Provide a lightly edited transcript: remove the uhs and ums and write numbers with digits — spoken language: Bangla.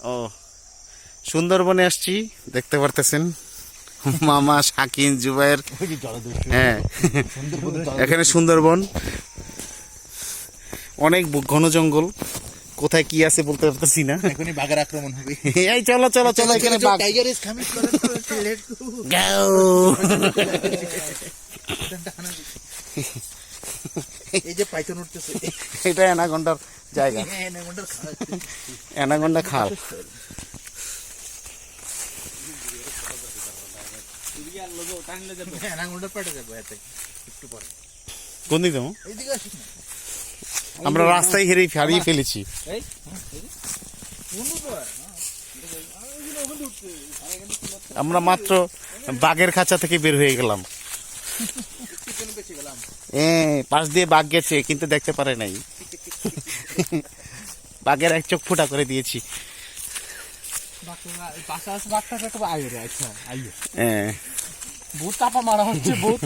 ও সুন্দরবনে আসছি, দেখতে পারতেছেন মামা শাকিন জুবাইর। হ্যাঁ, এখানে সুন্দরবন, অনেক ঘন জঙ্গল, কোথায় কি আছে বলতে পারতেছি না। এখনই বাঘের আক্রমণ হবে। এই চলো চলো চলো, এখানে বাঘ। Tiger is coming. গাও। এই যে পাইথন উঠতেছে, এটা অ্যানাকোন্ডার জায়গা, অ্যানাকোন্ডা খাল। কোন দিকে যাবো? আমরা রাস্তায় হারিয়ে ফেলেছি। আমরা মাত্র বাঘের খাঁচা থেকে বের হয়ে গেলাম। পাশ দিয়ে বাঘ গেছে কিন্তু দেখতে পারে নাই। বাঘের এক চোখ ফুটা করে দিয়েছি। বহুত চাপা মারা হচ্ছে, বহুত